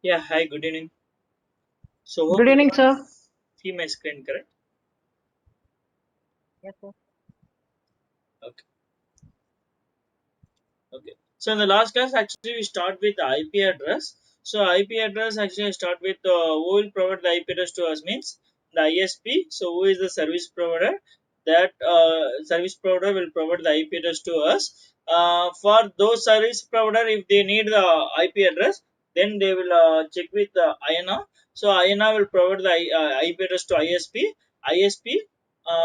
Yeah, hi, good evening. So hope Good you evening, can sir. see my screen, correct? Yes, sir. Okay, okay. So in the last class, actually, we start with the IP address. So IP address actually start with who will provide the IP address to us means the ISP. So who is the service provider? That service provider will provide the IP address to us. For those service provider, if they need the IP address, then they will check with INA. So INA will provide the IP address to ISP. ISP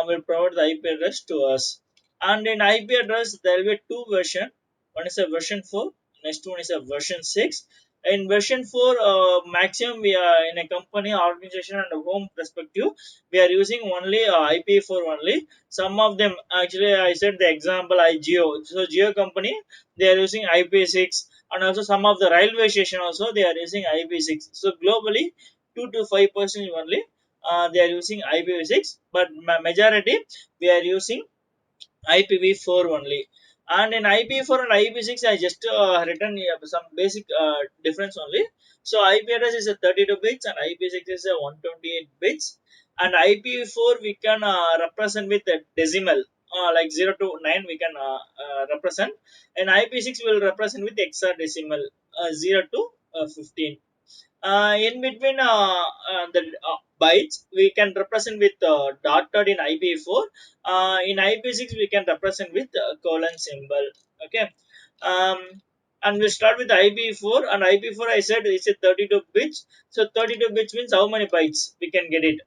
will provide the IP address to us. And in IP address, there will be two version. One is a version 4, next one is a version 6. In version 4, maximum we are in a company, organization, and a home perspective, we are using only IP4 only. Some of them, actually, I said the example, Geo. So, Geo company, they are using IP6, and also some of the railway station also, they are using IP6. So, globally, 2 to 5% only they are using IPv6, but majority we are using IPv4 only. And in IP4 and IP6, I just written some basic difference only. So IP address is a 32 bits and IP6 is a 128 bits. And IP4 we can represent with a decimal, like 0 to 9 we can represent. And IP6 will represent with hexadecimal, 0 to 15. In between the bytes, we can represent with dotted in IP4. In IP6, we can represent with colon symbol. Okay. Um, and we start with IP4, and IP4 I said it's a 32 bits. So 32 bits means how many bytes we can get it?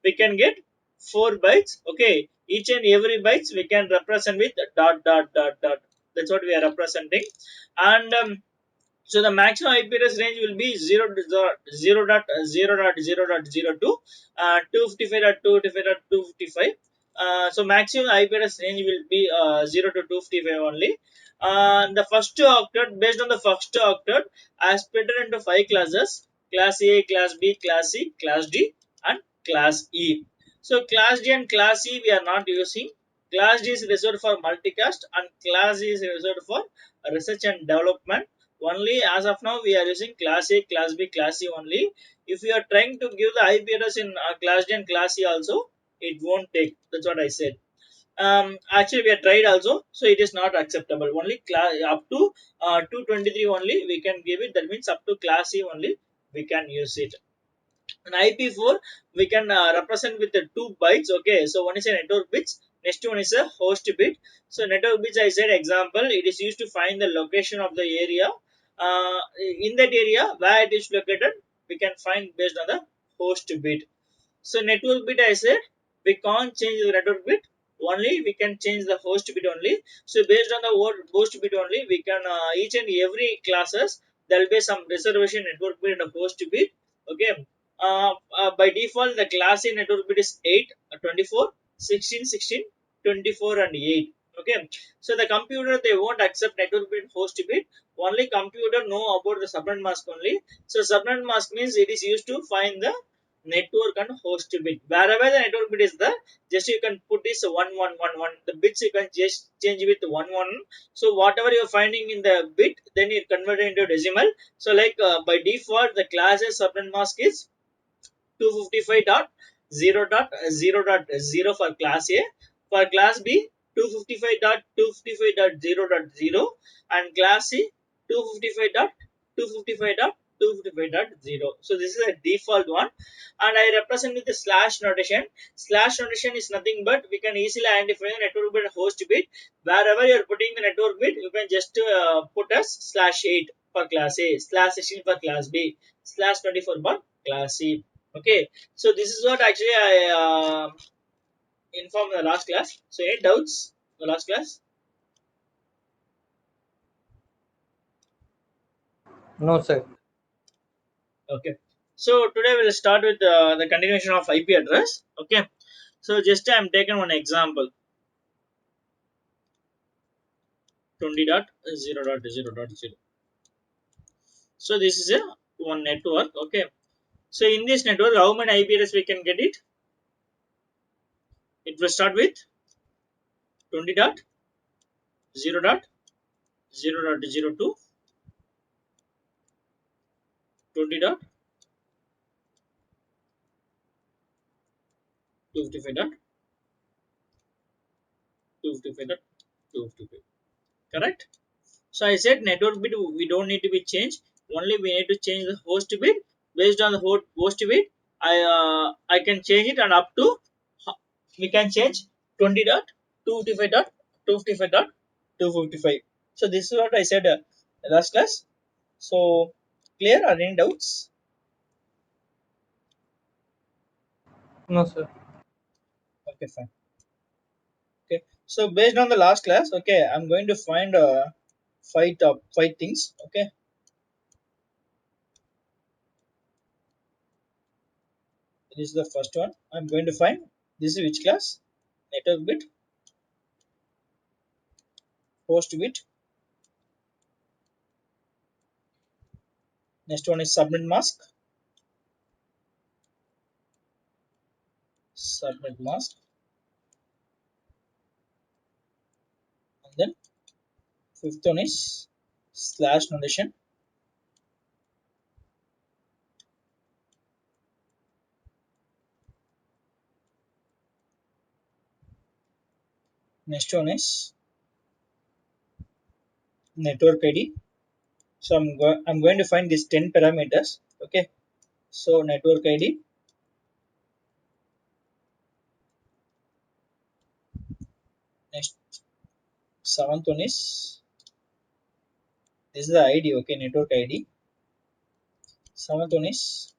We can get 4 bytes. Okay. Each and every bytes we can represent with dot dot dot dot. That's what we are representing. And so the maximum IP address range will be 0.0.0.0.02, 255.255.255. So maximum IP address range will be 0 to 255 only. The first octet, based on the first octet, as split into 5 classes: class A, class B, class C, class D, and class E. So class D and class E we are not using. Class D is reserved for multicast and class E is reserved for research and development. Only as of now we are using class A, class B, class C only. If we are trying to give the IP address in class D and class C also, it won't take. That's what I said. Actually we have tried also, so it is not acceptable. Only class up to 223 only we can give it. That means up to class C only we can use it. An IP4 we can represent with the 2 bytes. Okay, so one is a network bits, next one is a host bit. So network bits, I said example, it is used to find the location of the area. In that area where it is located, we can find based on the host bit. So network bit, I said we can't change the network bit, only we can change the host bit only. So based on the host bit only, we can each and every classes there will be some reservation network bit and a host bit. Okay. By default the class A network bit is 8, 24, 16, 16, 24, and 8. Okay. So the computer, they won't accept network bit host bit. Only computer know about the subnet mask only. So subnet mask means it is used to find the network and host bit. Wherever the network bit is there, just you can put this 1111. The bits you can just change with 11. So whatever you're finding in the bit, then you convert it into decimal. So like by default, the classes subnet mask is 255.0.0.0 for class A. For class B, 255.255.0.0, and class C, 255.255.255.0. So this is a default one, and I represent with the slash notation. Slash notation is nothing but we can easily identify the network bit and host bit. Wherever you are putting the network bit, you can just put as /8 for class A, /16 for class B, /24 for class C. Okay, so this is what actually I informed in the last class. So any doubts in the last class? No, sir. Okay, so today we'll start with the continuation of IP address. Okay, so just I'm taking one example, 20.0.0.0. So this is a one network. Okay, so in this network, how many IP address we can get it? It will start with 20.0.0.0.02, 20 dot 255 dot 255 dot 255. Correct. So I said network bit we don't need to be changed. Only we need to change the host bit. Based on the host bit, I can change it, and up to we can change 20 dot 255 dot 255 dot 255. So this is what I said last class. So clear or any doubts? No, sir. Okay, fine. Okay. So based on the last class, okay, I'm going to find five things. Okay. This is the first one. I'm going to find this is which class? Network bit, host bit. Next one is subnet mask. Subnet mask. And then fifth one is slash notation. Next one is network ID. So I'm going to find these 10 parameters. Okay. So network ID. Next seventh one is this is the ID. Okay, network ID. Seventh one is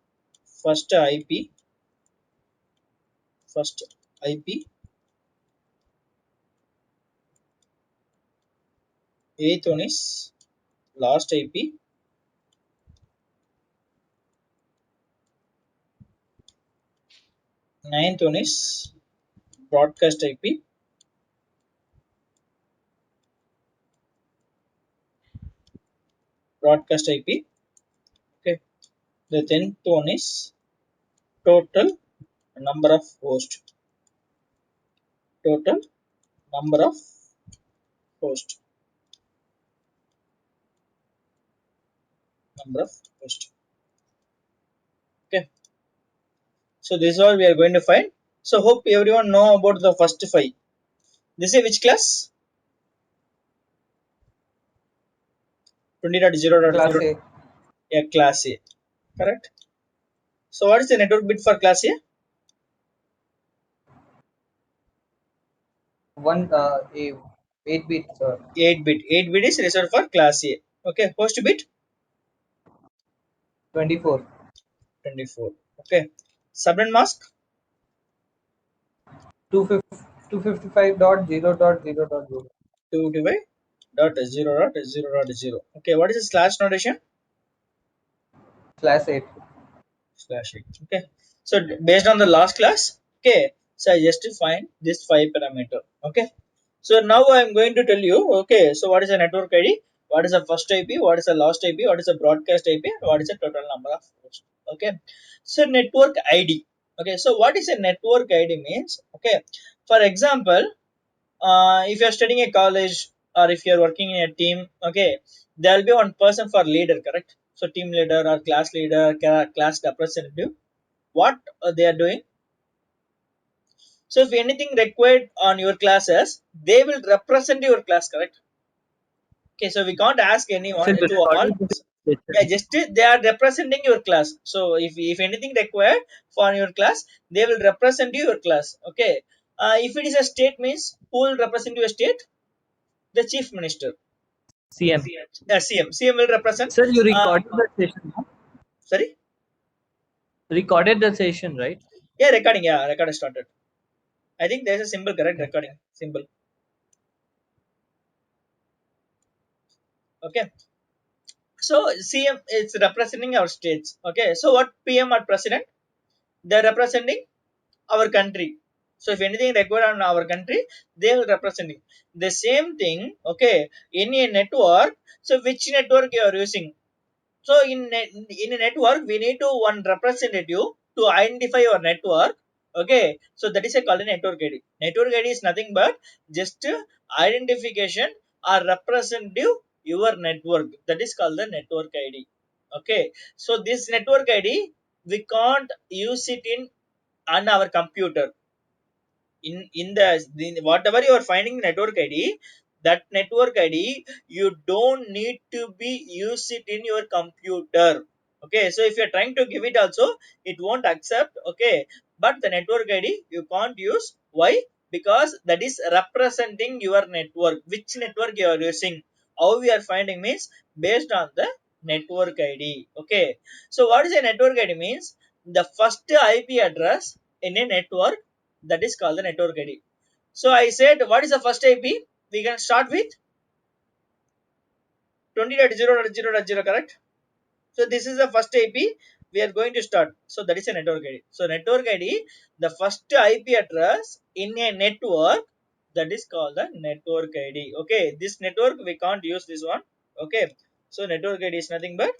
first IP. First IP. Eighth one is last IP. Ninth one is broadcast IP. Broadcast IP. Okay. The 10th one is total number of host. Total number of host. Number of host. Okay. So this is all we are going to find. So hope everyone know about the first five. This is which class? 20.0.0. Class A. Yeah, class A. Correct. So what is the network bit for class A? 8 bit, sir. 8 bit. 8 bit is reserved for class A. Okay. Host bit 24. 24. Okay. Subnet mask 255.0.0.0. 2 divide dot 0 dot 0 dot 0. Okay. What is the slash notation? Class 8. Slash 8. Okay. So based on the last class, okay, so I just find this five parameter. Okay. So now I'm going to tell you, okay, so what is a network ID, what is the first IP, what is the last IP, what is the broadcast IP, and what is the total number of hosts. Okay. So network ID. Okay, so what is a network ID means? Okay, for example, if you're studying a college or if you're working in a team, okay, there will be one person for leader, correct? So team leader or class leader, class representative, what they are doing. So if anything required on your classes, they will represent your class, correct? Okay, so we can't ask anyone Sir, you to all. recorded the Yeah, session. just they are representing your class. So if anything required for your class, they will represent your class. Okay. If it is a state means who will represent your state? The chief minister. CM. CM will represent. Sir, you Uh, recorded the session, huh? Sorry. Recorded the session, right? Yeah, recording. Yeah, recording started. I think there's a symbol, correct? Okay. Recording symbol. Okay. So CM is representing our states. Okay. So what PM or president? They're representing our country. So if anything required on our country, they will representing the same thing. Okay. In a network. So which network you are using? So in a network, we need to one representative to identify your network. Okay, so that is a called a network ID. Network ID is nothing but just identification or representative your network. That is called the network ID. Okay, so this network ID we can't use it in on our computer. In whatever you are finding network ID, that network ID you don't need to be use it in your computer. Okay, so if you're trying to give it also, it won't accept. Okay, but the network ID you can't use. Why? Because that is representing your network, which network you are using. How we are finding means based on the network ID. Okay, so what is a network ID means? The first IP address in a network, that is called the network ID. So I said, what is the first IP? We can start with 20.0.0.0, correct? So this is the first IP we are going to start. So that is a network ID. So network ID, the first IP address in a network, that is called the network ID. Okay, this network we can't use this one. Okay, so network ID is nothing but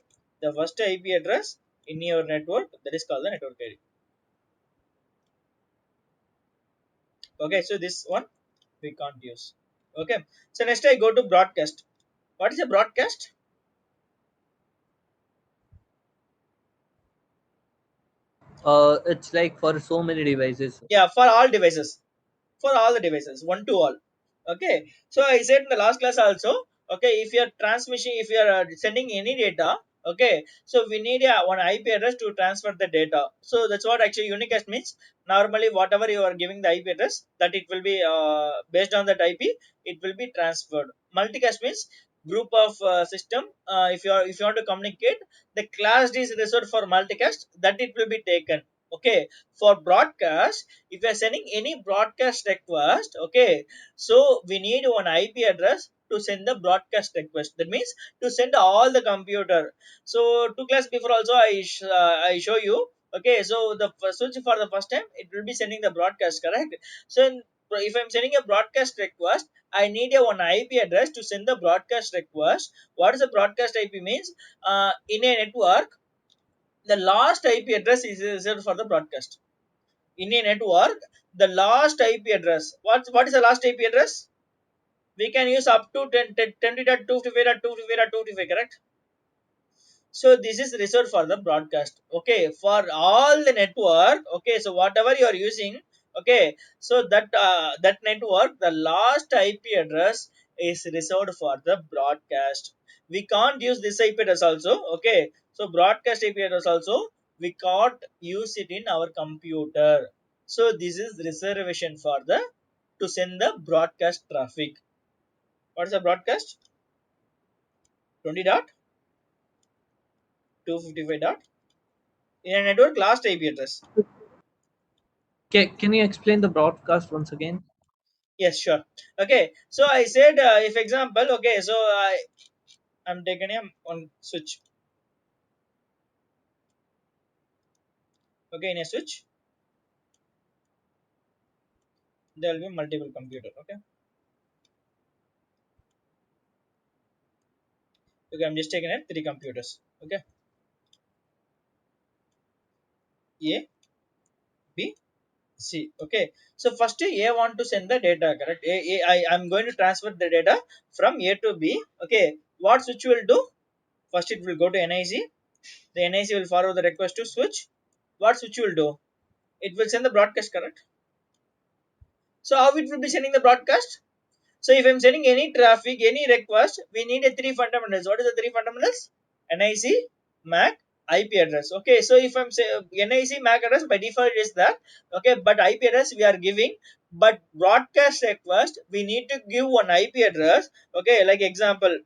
the first IP address in your network, that is called the network ID. Okay, so this one we can't use. Okay, so next I go to broadcast. What is a broadcast? It's like for so many devices. Yeah, for all devices, for all the devices, one to all. Okay, so I said in the last class also. Okay, if you are transmission, if you are sending any data, okay, so we need one IP address to transfer the data. So that's what actually unicast means. Normally whatever you are giving the IP address, that it will be based on that IP, it will be transferred. Multicast means group of system. If you want to communicate, the class is reserved for multicast, that it will be taken. Okay, for broadcast, if you are sending any broadcast request, okay, so we need one IP address to send the broadcast request. That means to send all the computer. So 2 class before also I show you. Okay, so the switch for the first time it will be sending the broadcast, correct? So if I'm sending a broadcast request, I need a one IP address to send the broadcast request. What is the broadcast IP means? In a network, the last IP address is reserved for the broadcast. In a network, the last IP address. What is the last IP address? We can use up to 10.255.255.255, correct? So this is reserved for the broadcast. Okay, for all the network. Okay, so whatever you are using. Okay, so that network, the last IP address is reserved for the broadcast. We can't use this IP address also. Okay, so broadcast IP address also we can't use it in our computer. So this is reservation for the to send the broadcast traffic. What is the broadcast? 20.255 dot in a network last IP address. Can you explain the broadcast once again? Yes, sure. Okay, so I said if example, okay, so I'm taking a on switch. Okay, in a switch there will be multiple computer. Okay, okay, I'm just taking it three computers. Okay, A, B, C. Okay, so first A want to send the data, correct? I'm going to transfer the data from A to B. Okay, what switch will do? First it will go to NIC. The NIC will forward the request to switch. What switch will do? It will send the broadcast, correct? So how it will be sending the broadcast? So if I'm sending any traffic, any request, we need a three fundamentals. What is the three fundamentals? NIC, MAC, IP address. Okay, so if I'm say NIC, MAC address by default is that. Okay, but IP address we are giving. But broadcast request, we need to give one IP address. Okay, like example.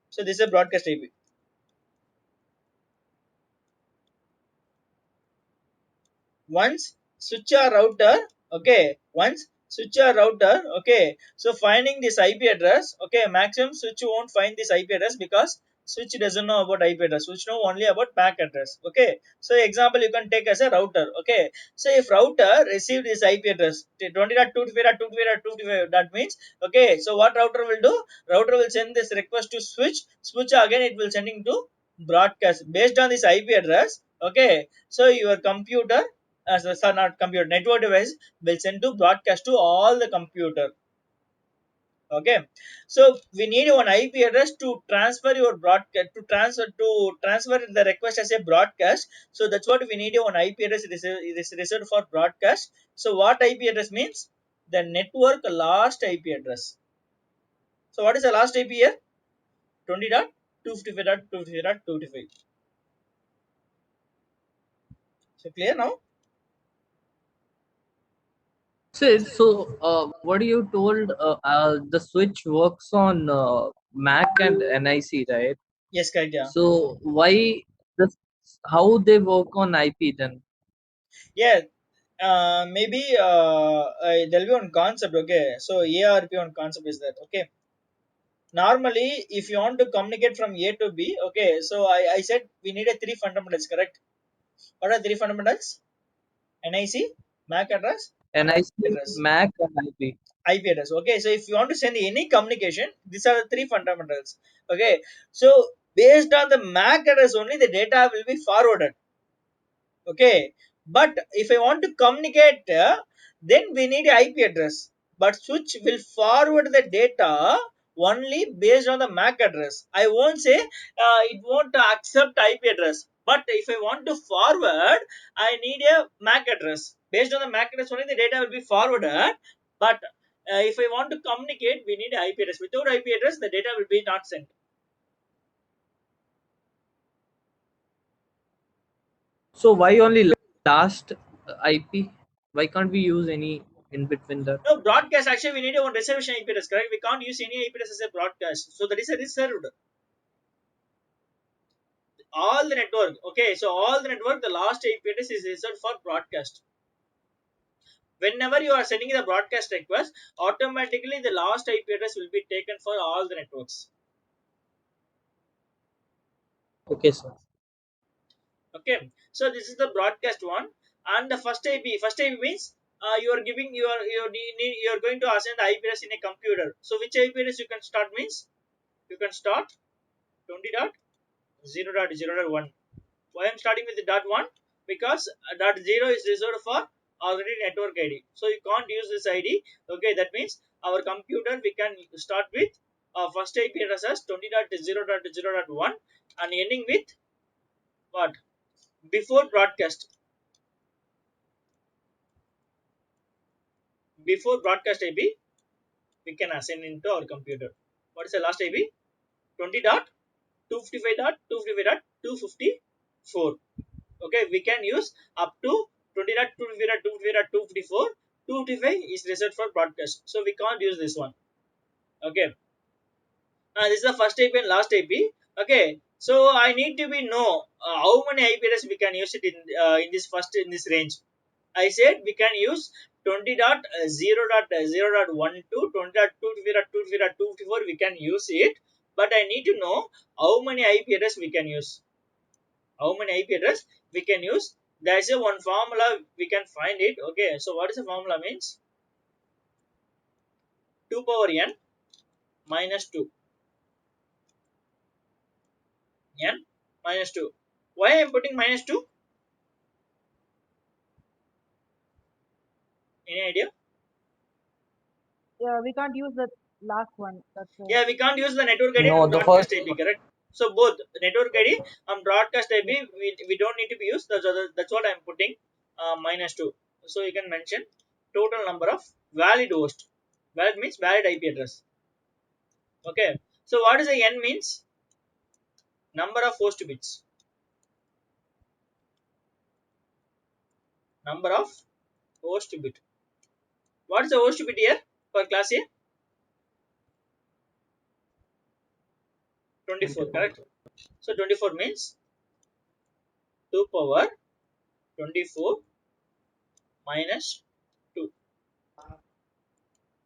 So this is a broadcast IP. Once switch a router, okay, once switch a router, okay, so finding this IP address, okay, maximum switch won't find this IP address because switch doesn't know about IP address, switch know only about MAC address. Okay, so example you can take as a router. Okay, so if router received this IP address 20.255.255.255, that means, okay, so what router will do? Router will send this request to switch again it will sending to broadcast based on this IP address. Okay, so your computer as a not computer network device will send to broadcast to all the computer. Okay, so we need one IP address to transfer your broadcast, to transfer the request as a broadcast. So that's what we need, one IP address. It is reserved for broadcast. So what IP address means? The network last IP address. So what is the last IP here? 20.255.255.255. So clear now? What you told, the switch works on Mac and NIC, right? Yes, correct. Yeah. So why this? How they work on IP then? Yeah. Maybe there'll be one concept. Okay, so ARP one concept is that. Okay, normally if you want to communicate from A to B, okay, so I said we need a three fundamentals, correct? What are three fundamentals? NIC, MAC address, and IP NIC, address. Mac, and IP. IP address. Okay, so if you want to send any communication, these are the three fundamentals. Okay, so based on the MAC address only, the data will be forwarded. Okay, but if I want to communicate, then we need IP address, but switch will forward the data only based on the MAC address. I won't say it won't accept IP address, but if I want to forward, I need a MAC address. Based on the MAC address only, the data will be forwarded. But if I want to communicate, we need IP address. Without IP address, the data will be not sent. So why only last IP? Why can't we use any in between that? No, broadcast, actually we need one reservation IP address, correct? We can't use any IP address as a broadcast. So that is a reserved. All the network. Okay, so all the network, the last IP address is reserved for broadcast. Whenever you are sending the broadcast request, automatically the last IP address will be taken for all the networks. Okay, sir. Okay, so this is the broadcast one, and the first IP. First IP means you are giving you are going to assign the IP address in a computer. So which IP address you can start means you can start 20.0.0.1. Why I'm starting with the dot one? Because dot zero is reserved for already network ID. So you can't use this ID. Okay, that means our computer we can start with first IP address as 20.0.0.1 and ending with what? Before broadcast. Before broadcast IP, we can assign into our computer. What is the last IP? 20.255.255.254. Okay, we can use up to 20.255.254. 255 is reserved for broadcast, so we can't use this one. Okay, this is the first IP and last IP. Okay, so I need to be know how many IP address we can use it in this first in this range. I said we can use 20.0.0.1 to 20.255.254. We can use it, but I need to know how many IP address we can use. How many IP address we can use? There's a one formula we can find it. Okay, so what is the formula means? 2 power n minus 2 n minus 2. Why I am putting minus 2? Any idea? Yeah, we can't use the last one. That's Yeah, we can't use the network ID No, and the broadcast first. IP, correct? So both network ID and broadcast IP we don't need to be used. That's what I'm putting minus 2. So you can mention total number of valid host. Valid means valid IP address. Okay. So what is the n means? Number of host bits. Number of host bit. What is the host bit here for class A? 24, 24. correct? So 24 means 2 power 24 minus 2.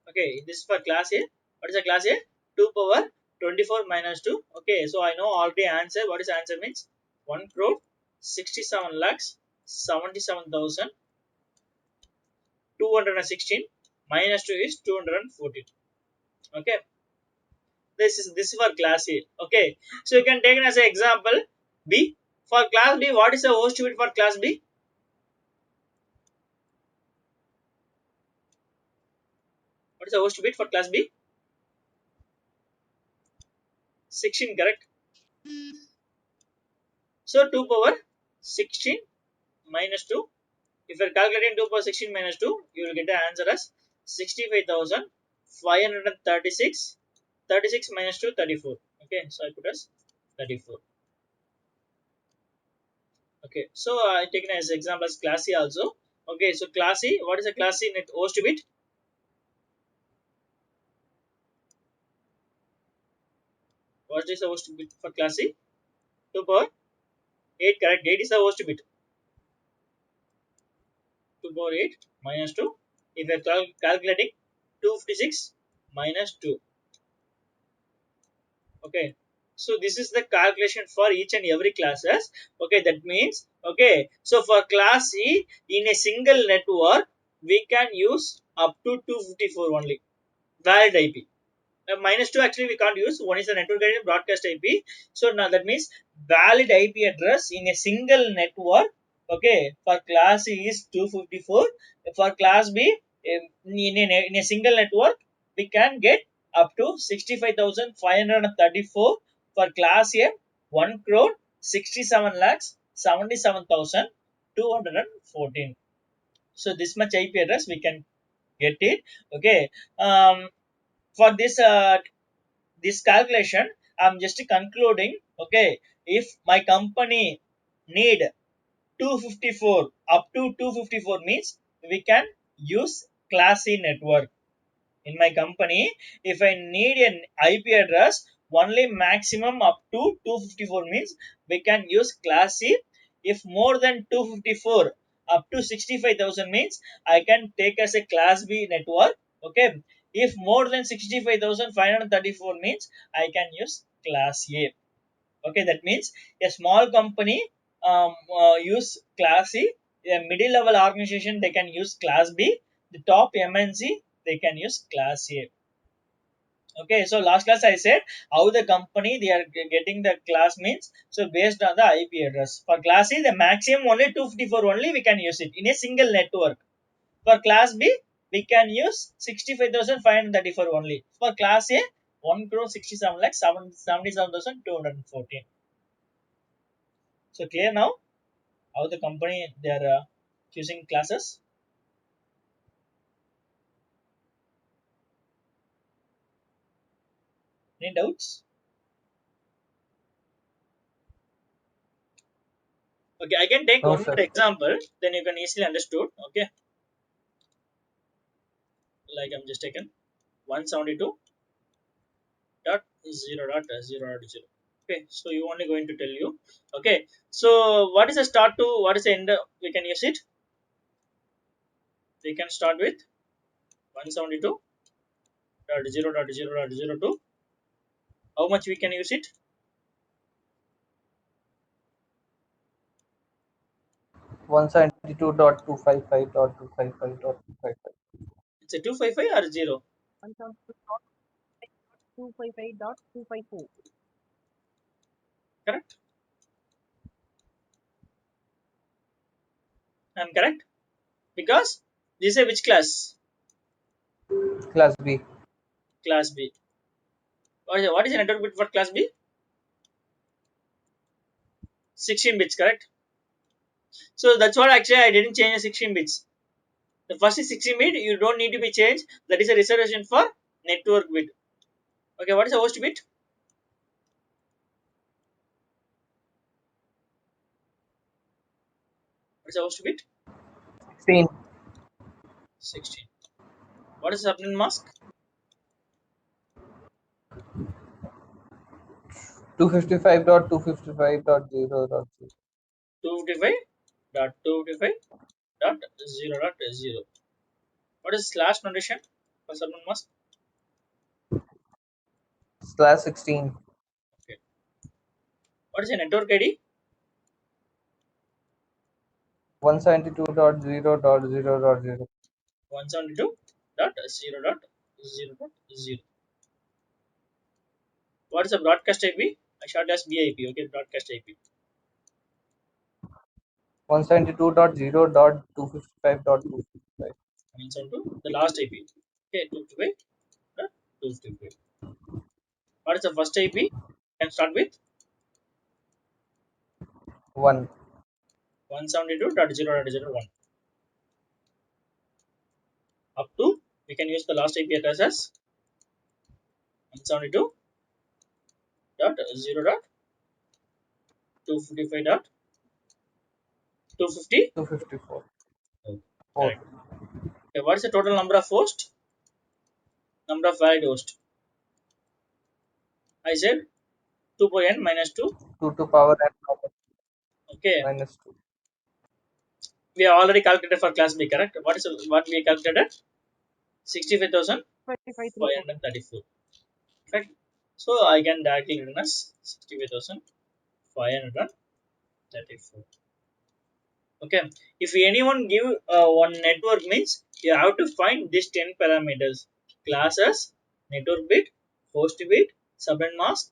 Okay, this is for class A. What is the class A? 2 power 24 minus 2. Okay, so I know already answer. What is answer means? 1 crore 67 lakhs 77,216 minus 2 is 214. Okay, this is for class A. Okay, so you can take it as an example. B, for class B, what is the host bit for class B? What is the host bit for class B? 16, correct? So 2 power 16 minus 2. If you are calculating 2 power 16 minus 2, you will get the answer as 65,536. 36 minus 2, 34. Okay, so I put as 34. Okay, so I taken as example as class C also. Okay, so class C, what is a class C net host bit? What is the host bit for class C? 2 power 8, correct? 8 is the host bit. 2 power 8 minus 2. If you are calculating 256 minus 2. Okay, so this is the calculation for each and every classes. Okay, that means, okay, so for class C in a single network we can use up to 254 only valid IP. Minus 2 actually we can't use. One is the network and broadcast IP. So now that means valid IP address in a single network, okay, for class C is 254. For class B, in a single network we can get up to 65,534. For class A, 1 crore 67 lakhs 77,214. So this much IP address we can get it. Okay, for this calculation I'm just concluding. Okay, if my company need 254, up to 254 means we can use class C network. In my company, if I need an IP address only maximum up to 254 means we can use class C. If more than 254 up to 65,000 means I can take as a class B network. Okay, if more than 65,534 means I can use class A. Okay, that means a small company use class C, a middle level organization they can use class B, the top MNC they can use class A. Okay, so last class I said how the company they are getting the class means, so based on the IP address. For class C the maximum only 254 only we can use it in a single network. For class B we can use 65,534 only. For class A 1 crore 67 lakh 77,214. So clear now how the company they are choosing classes. Any doubts? Okay, I can take No, one sir. more example, then you can easily understood. Okay, like I'm just taken 172.0.0.0. Okay, so you only going to tell you. Okay, so what is the start to? What is the end? We can use it. We can start with 172.0.0.02. How much we can use it? 172.255.255.255. It's a 255 or 0. 172.255.254. Correct? I'm correct because this is a which class? Class B. Class B. What is the network bit for class B? 16 bits, correct? So that's what actually I didn't change the 16 bits. The first is 16 bit, you don't need to be changed. That is a reservation for network bit. Okay, what is the host bit? What is the host bit? 16. 16. What is the subnet mask? 255.255.0.0. 255.255.0.0. What is slash notation for subnet mask? Slash 16. Okay. What is the network ID? 172.0.0.0. 172.0.0.0. What is the broadcast IP? I short as BIP. Okay, broadcast IP. 172.0.255.255. 172. The last IP. Okay, 255. 255. What is the first IP? Can start with 1. 172.0.0.1 up to, we can use the last IP address as 172.0.255.250. 254. Oh, 4. correct. Okay, what is the total number of hosts? Number of valid hosts. I said 2 power n minus 2. 2 to power n Okay, minus 2. we have already calculated for class B, correct? What we calculated? 25,340. 65,534. Correct. So I can directly written as 65,534. Okay, if anyone give one network means you have to find these 10 parameters: classes, network bit, host bit, subnet mask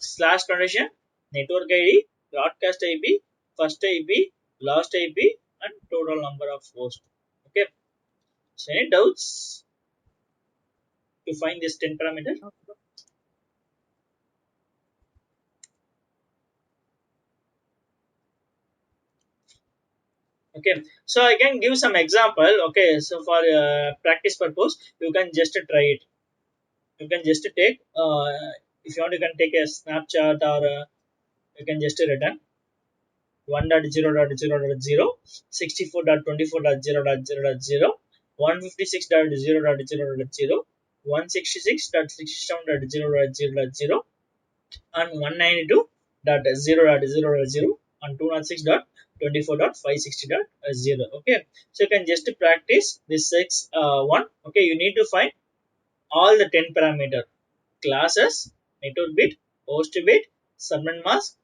slash condition, network ID, broadcast IP, first IP, last IP, and total number of hosts. Okay, so any doubts to find this 10 parameter? Okay. Okay, so I can give some example. Okay, so for practice purpose you can just try it. You can just take if you want, you can take a snapshot, or you can just return 1.0.0.0, 64.24.0.0.0, 156.0.0.0, 166.67.0.0.0, and 192.0.0.0, and 206.24.560.0. Okay, so you can just practice this six one. Okay, you need to find all the 10 parameter: classes, network bit, host bit, subnet mask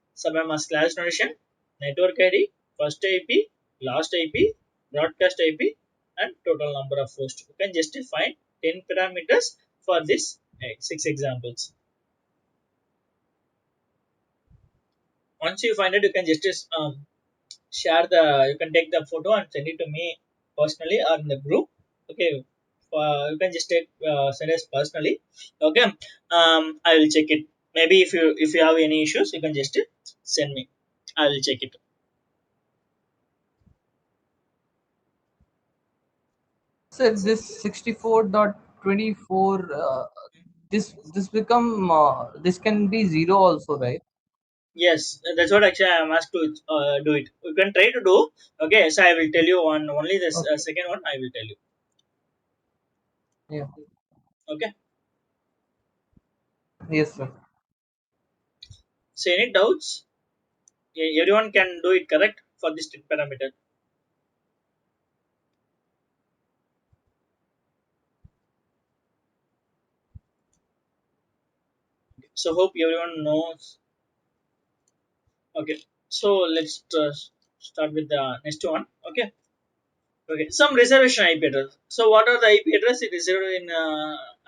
class notation, network ID, first IP, last IP, broadcast IP, and total number of hosts. You can just find 10 parameters for this six examples. Once you find it, you can just share the, you can take the photo and send it to me personally or in the group. Okay, you can just take send us personally. Okay, I will check it. Maybe if you have any issues, you can just send me. I will check it. So this 64.24, this become this can be 0 also, right? Yes, that's what actually I am asked to do it. You can try to do. Okay, so I will tell you on only this Okay. second one. I will tell you. Yeah. Okay, Yes, sir. so any doubts? Everyone can do it correct for this parameter. So hope everyone knows. Okay, so let's start with the next one. Okay, okay. Some reservation IP address. So what are the IP address? It is reserved in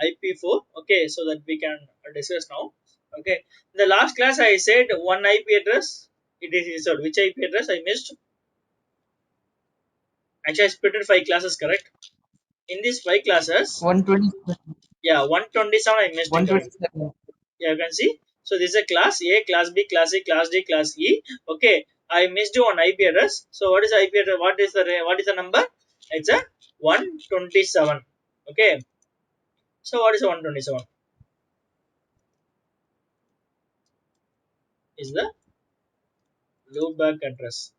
IP4. Okay, so that we can discuss now. Okay, in the last class I said one IP address. It is reserved. Which IP address I missed? Actually, I split it 5 classes. Correct. In these 5 classes, 127. yeah, 127 I missed. Correct. 127. Yeah, you can see. So this is a class A, class B, class C, class D, class E. Okay, I missed one IP address. So what is the IP address? What is the number? It's a 127. Okay, so what is 127? Is the loopback address.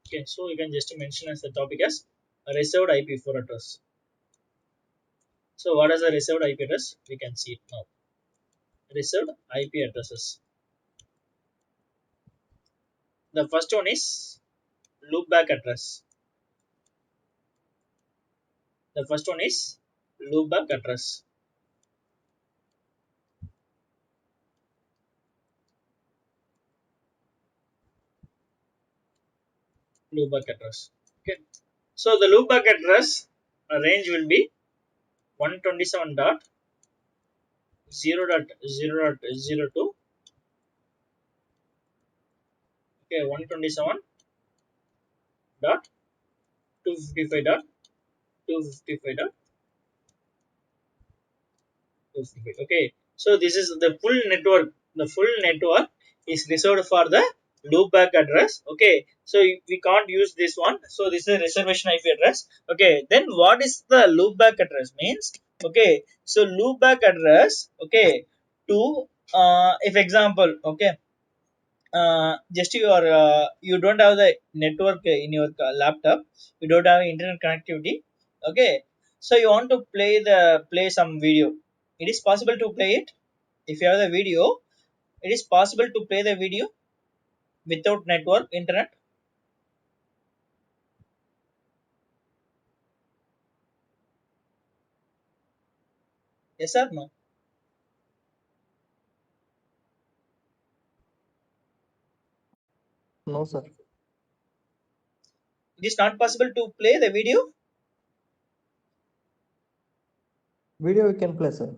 Okay, so you can just mention as the topic as a reserved IP4 address. So what is the reserved IP address? We can see it now. Reserved IP addresses. The first one is loopback address. The first one is loopback address. Loopback address. Okay. So the loopback address range will be 127.0.0.02. Okay, 127.255.255.255. Okay, so this is the full network. The full network is reserved for the loopback address. Okay, so we can't use this one, so this is a reservation IP address. Okay, then what is the loopback address means? Okay, so loopback address, okay, to if example, okay, just you don't have the network in your laptop, you don't have internet connectivity. Okay, so you want to play some video, it is possible to play it. If you have the video, it is possible to play the video without network internet. Yes or no? No, sir. It is not possible to play the video. Video we can play, sir.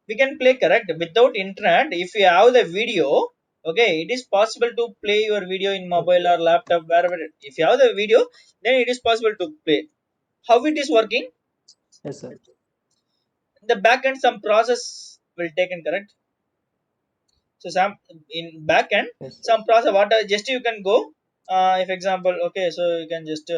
We can play, correct, without internet. If you have the video, okay, it is possible to play your video in mobile or laptop, wherever. If you have the video, then it is possible to play. How it is working? Yes, sir. The back end some process will take in, correct. So some in back end Yes, sir. some process, what just you can go, if example, okay, so you can just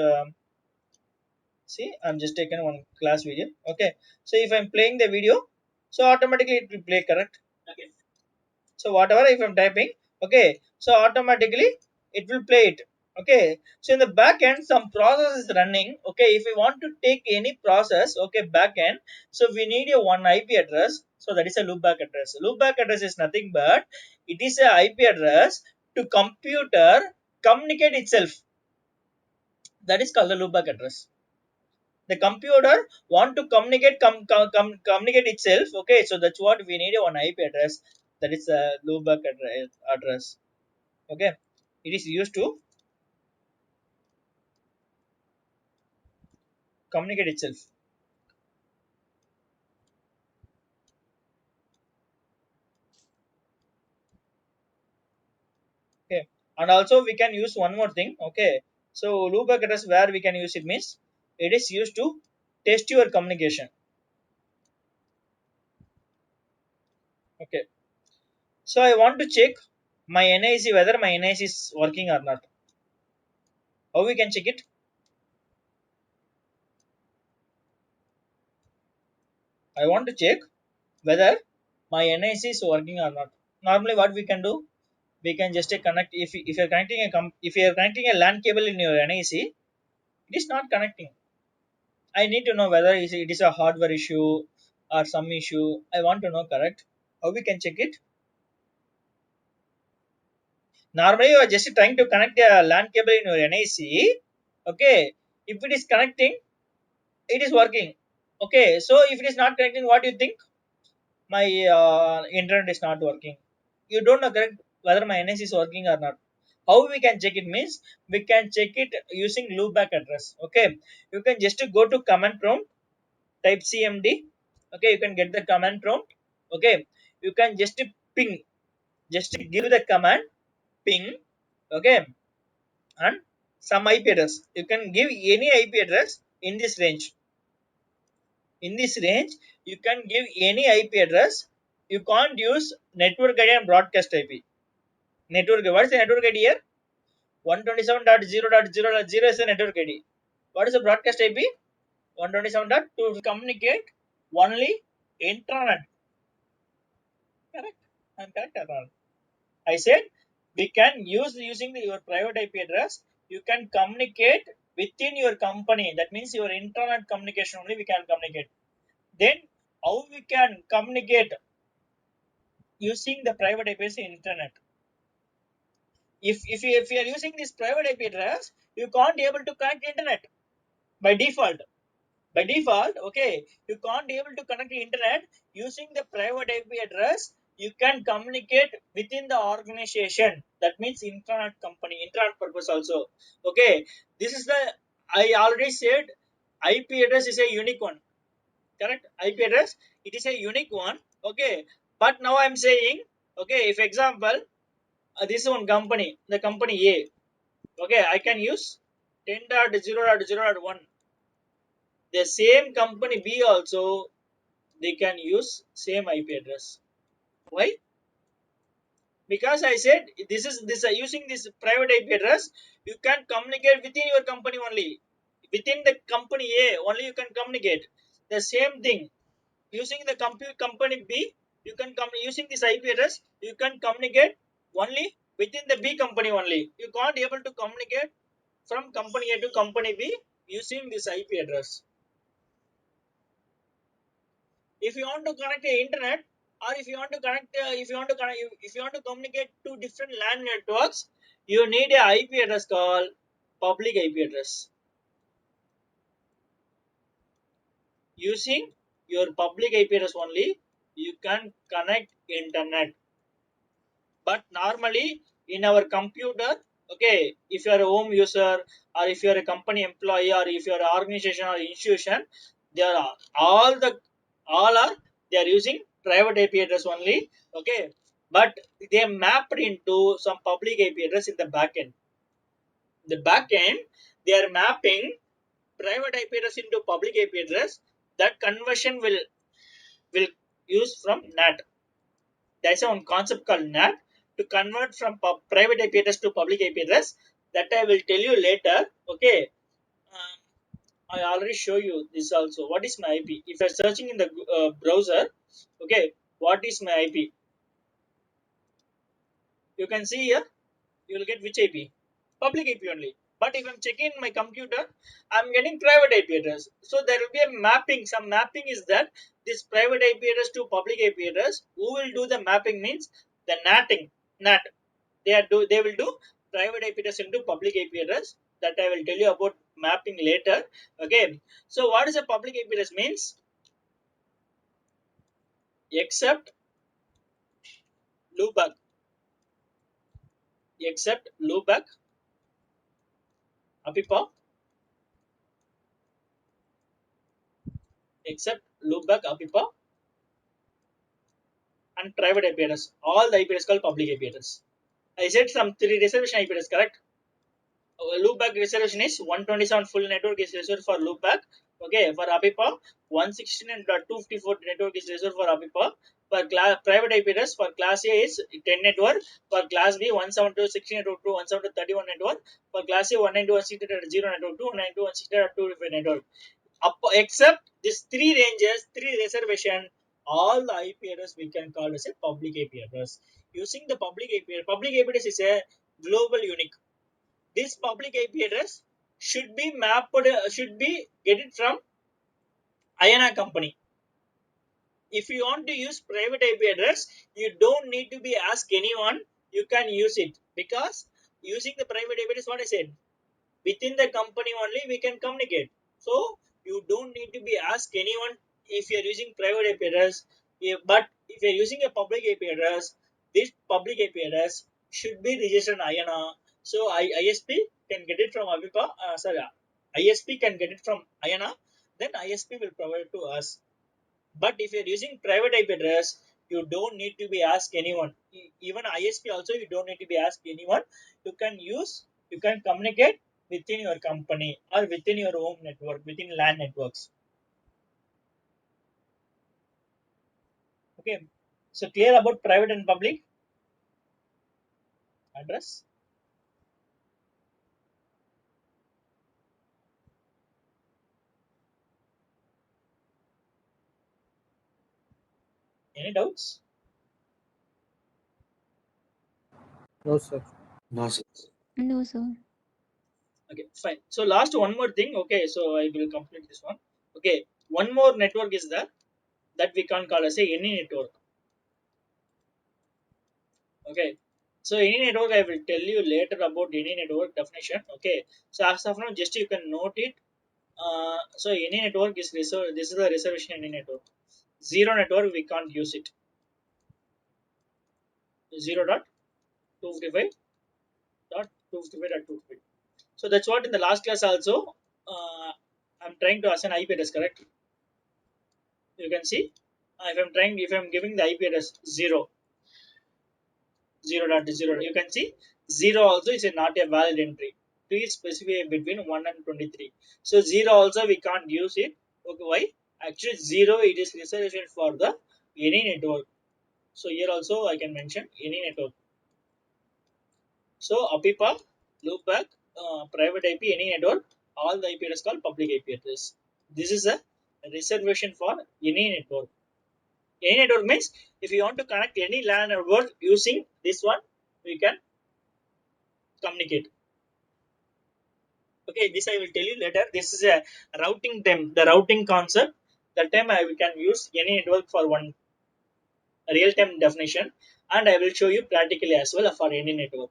see, I'm just taking one class video. Okay, so if I'm playing the video, so automatically it will play, correct. Okay, so whatever if I'm typing, okay, so automatically it will play it. Okay, so in the back end some process is running. Okay, if we want to take any process, okay, back end, so we need a one IP address, so that is a loopback address. Loopback address is nothing but it is a IP address to computer communicate itself. That is called the loopback address. The computer want to communicate itself. Okay, so that's what we need, one IP address, that is a loopback address. Okay, it is used to communicate itself. Okay, and also we can use one more thing. Okay, so loopback address where we can use it means it is used to test your communication. Okay, so I want to check my NIC, whether my NIC is working or not. How we can check it? I want to check whether my NIC is working or not. Normally what we can do, we can just connect. If you're connecting if you're connecting a LAN cable in your NIC, it is not connecting. I need to know whether it is a hardware issue or some issue. I want to know, correct. How we can check it? Normally you are just trying to connect a LAN cable in your NIC. Okay, if it is connecting, it is working. Okay, so if it is not connecting, what do you think? My internet is not working. You don't know, correct, whether my NIC is working or not. How we can check it means we can check it using loopback address. Okay, you can just go to command prompt, type cmd. Okay, you can get the command prompt. Okay, you can just ping, just give the command ping. Okay, and some IP address, you can give any IP address in this range. In this range you can give any IP address. You can't use network ID and broadcast IP. Network, what is the network ID here? 127.0.0.0 is the network ID. What is the broadcast IP? 127.2. Communicate only intranet. Correct? I'm correct or not? I said we can use using your private IP address. You can communicate within your company. That means your internet communication only we can communicate. Then how we can communicate using the private IP in internet? If you are using this private IP address, you can't be able to connect internet by default. By default, okay, you can't be able to connect the internet using the private IP address. You can communicate within the organization. That means internet company, internet purpose also. Okay, this is the, I already said IP address is a unique one. Correct? IP address, it is a unique one. Okay, but now I'm saying, okay, if example, this is one company, the company A. Okay, I can use 10.0.0.1. The same company B also, they can use same IP address. Why? Because I said this using this private IP address, you can communicate within your company only. Within the company A only you can communicate. The same thing using the company B, you can come using this IP address. You can communicate only within the B company only. You can't able to communicate from company A to company B using this IP address. If you want to connect the internet, or if you want to connect if you want to communicate to different LAN networks, you need a IP address called public IP address. Using your public IP address only you can connect internet. But normally in our computer, okay, if you are a home user, or if you are a company employee, or if you are an organization or institution, they are all are they are using private IP address only, okay. But they mapped into some public IP address in the backend. The backend, they are mapping private IP address into public IP address. That conversion will use from NAT. There's a one concept called NAT to convert from private IP address to public IP address. That I will tell you later. Okay. Um, I already show you this also. What is my IP? If you're searching in the browser, okay, what is my IP? You can see here, you will get which IP? Public IP only. But if I'm checking my computer, I'm getting private IP address. So there will be a mapping. Some mapping is that this private IP address to public IP address. Who will do the mapping means the NATing. NAT. They will do private IP address into public IP address. That I will tell you about mapping later. Okay. So what is a public IP address means? Except loopback. Except loopback, Apipa, except loopback, Apipa, and private IP address. All the IP address called public IP address. I said some three reservation IP address, correct? Loopback reservation is 127 full network is reserved for loopback. Okay, for Apipa, 116 and 254 network is reserved for Apipa. For private IP address for class A is 10 network. For class B, 172 16 network to 172 31 network. For class A, 192.168.0 network to 192.168.255 network. Except these three ranges, three reservation, all the IP address we can call as a public IP address. Using the public IP address, public IP address is a global unique. This public IP address should be mapped, should be get it from IANA company. If you want to use private IP address, you don't need to be ask anyone. You can use it because using the private IP address, what I said, within the company only we can communicate. So you don't need to be ask anyone if you are using private IP address. But if you are using a public IP address, this public IP address should be registered in IANA. So ISP can get it from Avipa. ISP can get it from IANA. Then ISP will provide it to us. But if you are using private IP address, you don't need to be asked anyone. Even ISP also, you don't need to be asked anyone. You can use, you can communicate within your company or within your home network, within LAN networks. Okay. So clear about private and public address. Any doubts? No, sir. No, sir. No, sir. Okay, fine. So last one more thing. Okay, so I will complete this one. Okay, one more network is there that we can call as a any network. Okay, so any network I will tell you later about any network definition. Okay, so as of now just you can note it. So any network is reserved. This is the reservation any network. Zero network we can't use it. 0.255.255.255. So that's what in the last class also I'm trying to assign IP address, correct? You can see if I'm giving the IP address 0.0, you can see 0 also is not a valid entry. Please specify between 1 and 23. So 0 also we can't use it. Okay, why? Actually 0 it is reservation for the any network. So here also I can mention any network. So APIPA, loopback, private IP, any network, all the IP address called public IP address. This is a reservation for any network. Any network means if you want to connect any LAN network using this one, we can communicate. Okay, this I will tell you later. This is a routing term, the routing concept. That time we can use any network for one real time definition, and I will show you practically as well for any network.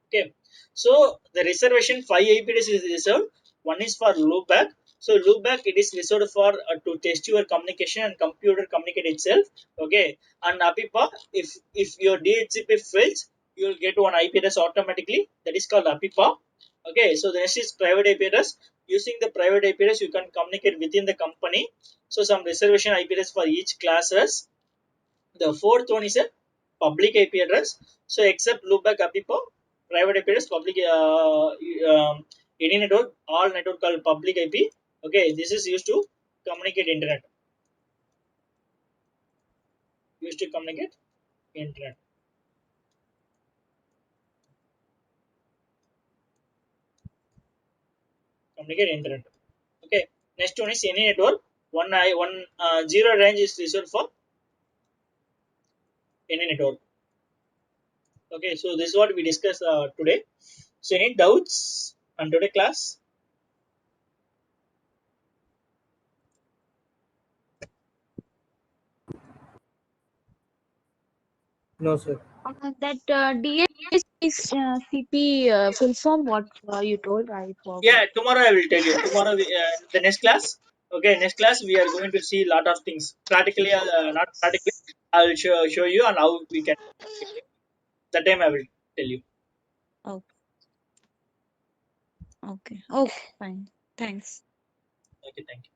Okay, so the reservation 5 IP address is reserved. One is for loopback. So loopback it is reserved for to test your communication and computer communicate itself. Okay, and APIPA, if your DHCP fails, you will get one IP address automatically. That is called APIPA. Okay, so the next is private IP address. Using the private IP address, you can communicate within the company. So some reservation IP address for each classes. The fourth one is a public IP address. So except loopback APIPA, private IP address, public any network, all network called public IP. Okay, this is used to communicate internet. Used to communicate internet. Communicate internet. Okay. Next one is any network. One zero range is reserved for any network. Okay, so this is what we discussed today. So any doubts on today class? No, sir. That DHCP full form, what you told, I Yeah, forgot. tomorrow I will tell you. Tomorrow, the next class. Okay, next class we are going to see a lot of things. Practically, not practically. I will show you and how we can. That time I will tell you. Okay, okay, okay, fine. Thanks. Okay, thank you.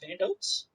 Any doubts?